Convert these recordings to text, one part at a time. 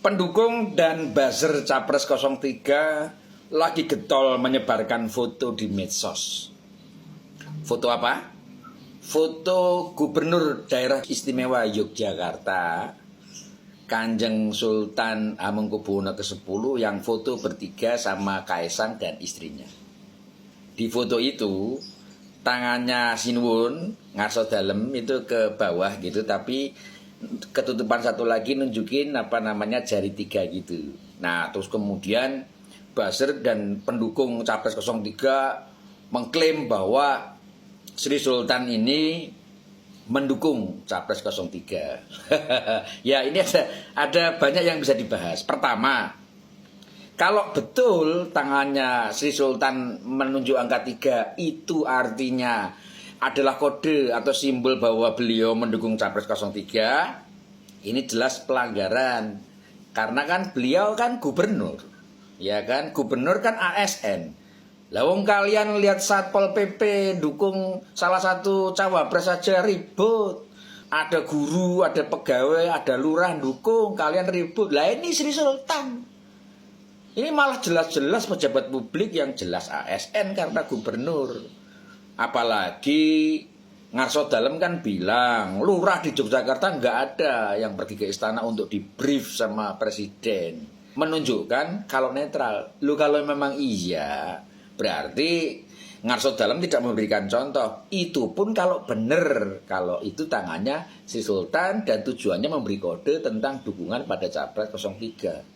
Pendukung dan buzzer Capres 03 lagi getol menyebarkan foto di medsos. Foto apa? Foto Gubernur Daerah Istimewa Yogyakarta, Kanjeng Sultan Hamengkubuwono ke-10 yang foto bertiga sama Kaisang dan istrinya. Di foto itu tangannya Sinuwun ngarso dalem itu ke bawah gitu, tapi ketutupan satu lagi nunjukin jari 3 gitu. Nah, terus kemudian buzzer dan pendukung Capres 03 mengklaim bahwa Sri Sultan ini mendukung Capres 03. Ya, ini ada banyak yang bisa dibahas. Pertama, kalau betul tangannya Sri Sultan menunjuk angka 3 itu artinya adalah kode atau simbol bahwa beliau mendukung Capres 03, ini jelas pelanggaran. Karena kan beliau kan gubernur. Ya kan, gubernur kan ASN. Lah wong kalian lihat Satpol PP dukung salah satu cawapres saja ribut. Ada guru, ada pegawai, ada lurah dukung, kalian ribut. Lah ini Sri Sultan. Ini malah jelas-jelas pejabat publik yang jelas ASN karena gubernur. Apalagi ngarso dalem kan bilang lurah di Yogyakarta nggak ada yang pergi ke istana untuk di brief sama presiden, menunjukkan kalau netral. Lu kalau memang iya berarti ngarso dalem tidak memberikan contoh. Itu pun kalau bener, kalau itu tangannya Sri Sultan dan tujuannya memberi kode tentang dukungan pada Capres 03.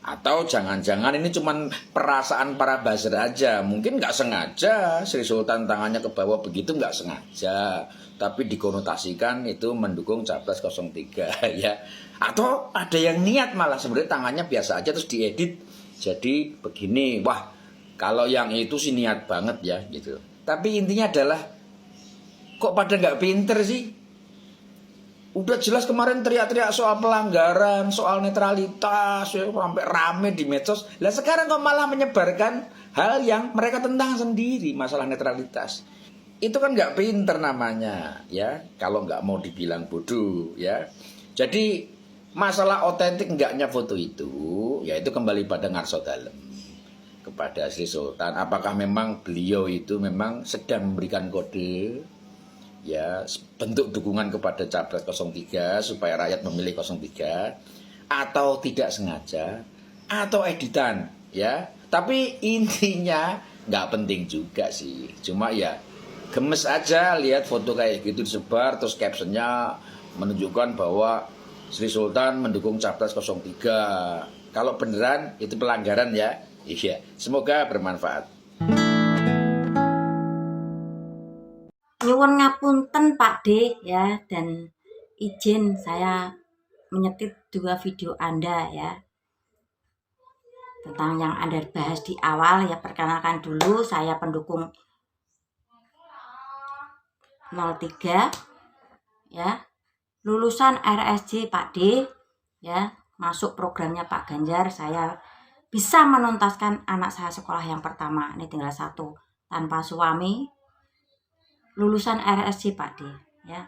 Atau jangan-jangan ini cuma perasaan para buzzer aja. Mungkin nggak sengaja Sri Sultan tangannya ke bawah begitu, nggak sengaja. Tapi dikonotasikan itu mendukung Capres 03 ya. Atau ada yang niat malah sebenarnya tangannya biasa aja terus diedit jadi begini. Wah, kalau yang itu sih niat banget ya gitu. Tapi intinya adalah kok pada nggak pinter sih? Udah jelas kemarin teriak-teriak soal pelanggaran, soal netralitas, ya, sampai rame di medsos. Lah sekarang kok malah menyebarkan hal yang mereka tentang sendiri, masalah netralitas. Itu kan nggak pinter namanya, ya. Kalau nggak mau dibilang bodoh, ya. Jadi masalah otentik enggaknya foto itu, yaitu kembali pada ngarso dalem kepada Sri Sultan. Apakah memang beliau itu memang sedang memberikan kode, ya, bentuk dukungan kepada Capres 03 supaya rakyat memilih 03, atau tidak sengaja atau editan, ya. Tapi intinya nggak penting juga sih, cuma ya gemes aja lihat foto kayak gitu disebar terus captionnya menunjukkan bahwa Sri Sultan mendukung Capres 03. Kalau beneran itu pelanggaran ya. Iya, semoga bermanfaat. Nyuwun ngapunten Pak D ya, dan izin saya menyetit 2 video Anda ya tentang yang Anda bahas di awal ya. Perkenalkan dulu, saya pendukung 03 ya, lulusan RSJ Pak D ya, masuk programnya Pak Ganjar. Saya bisa menuntaskan anak saya sekolah yang pertama, ini tinggal 1, tanpa suami, lulusan RSJ Pak D ya.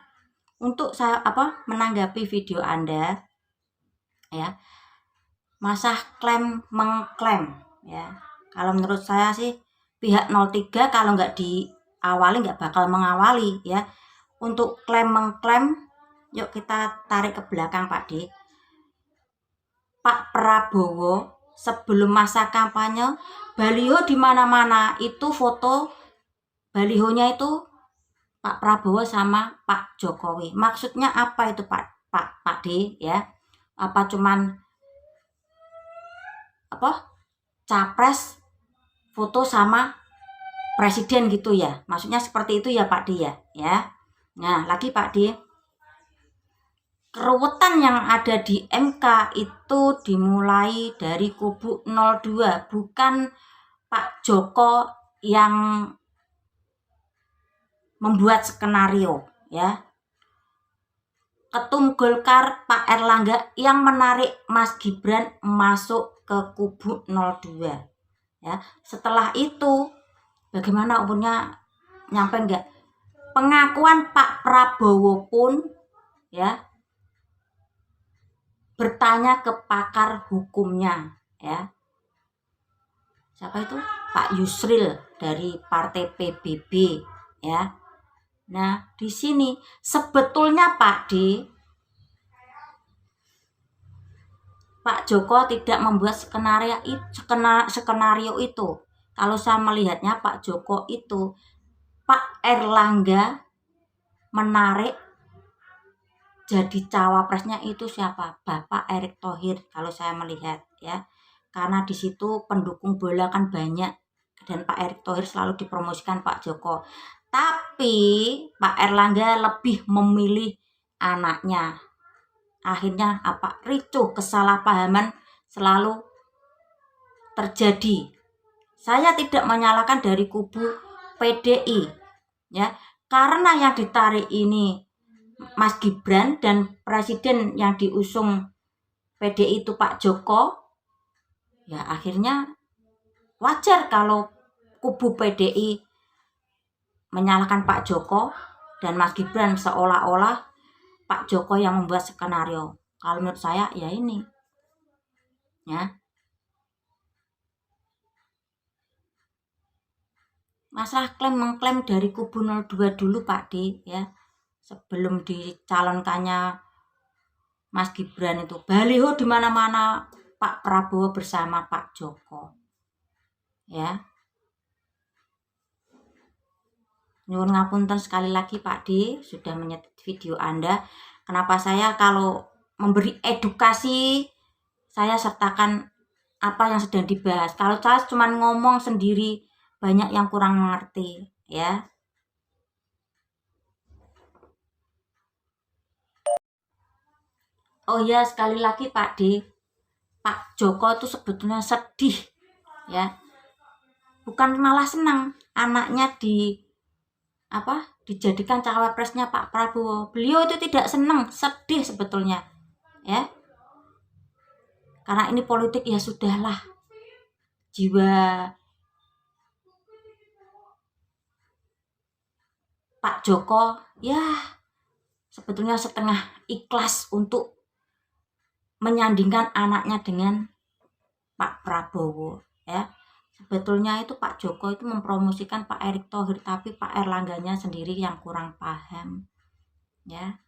Untuk saya menanggapi video Anda ya, masa klaim mengklaim ya. Kalau menurut saya sih pihak 03 kalau nggak diawali nggak bakal mengawali ya. Untuk klaim mengklaim, yuk kita tarik ke belakang Pak D. Pak Prabowo sebelum masa kampanye, baliho di mana-mana itu foto balihonya itu Pak Prabowo sama Pak Jokowi. Maksudnya apa itu Pak D ya? Apa cuman capres foto sama presiden gitu ya? Maksudnya seperti itu ya Pak D ya? Nah, lagi Pak D, keruwetan yang ada di MK itu dimulai dari kubu 02, bukan Pak Joko yang membuat skenario ya. Ketum Golkar Pak Erlangga yang menarik Mas Gibran masuk ke kubu 02 ya. Setelah itu bagaimana umurnya, nyampe enggak pengakuan Pak Prabowo pun ya, bertanya ke pakar hukumnya, ya. Siapa itu? Pak Yusril dari Partai PBB, ya. Nah, di sini sebetulnya Pak Joko tidak membuat skenario itu. Kalau saya melihatnya Pak Joko itu, Pak Erlangga menarik jadi cawapresnya itu siapa? Bapak Erick Thohir kalau saya melihat, ya. Karena di situ pendukung bola kan banyak dan Pak Erick Thohir selalu dipromosikan Pak Joko. Tapi Pak Erlangga lebih memilih anaknya. Akhirnya apa? Ricuh, kesalahpahaman selalu terjadi. Saya tidak menyalahkan dari kubu PDI, ya. Karena yang ditarik ini Mas Gibran dan presiden yang diusung PDI itu Pak Joko, ya akhirnya wajar kalau kubu PDI menyalahkan Pak Joko dan Mas Gibran seolah-olah Pak Joko yang membuat skenario. Kalau menurut saya ya ini, ya. Masalah mengklaim dari kubu 02 dulu Pak D, ya. Sebelum dicalonkannya Mas Gibran itu baliho di mana-mana Pak Prabowo bersama Pak Joko, ya. Nyuwun ngapunten sekali lagi Pak D sudah menyetit video Anda. Kenapa saya kalau memberi edukasi saya sertakan apa yang sedang dibahas. Kalau saya cuma ngomong sendiri banyak yang kurang mengerti, ya. Oh ya, sekali lagi Pak D, Pak Joko itu sebetulnya sedih, ya. Bukan malah senang anaknya dijadikan cawapresnya Pak Prabowo. Beliau itu tidak senang, sedih sebetulnya, ya. Karena ini politik ya sudahlah. Jiwa Pak Joko ya sebetulnya setengah ikhlas untuk menyandingkan anaknya dengan Pak Prabowo, ya. Sebetulnya itu Pak Joko itu mempromosikan Pak Erick Thohir, tapi Pak Erlangganya sendiri yang kurang paham, ya.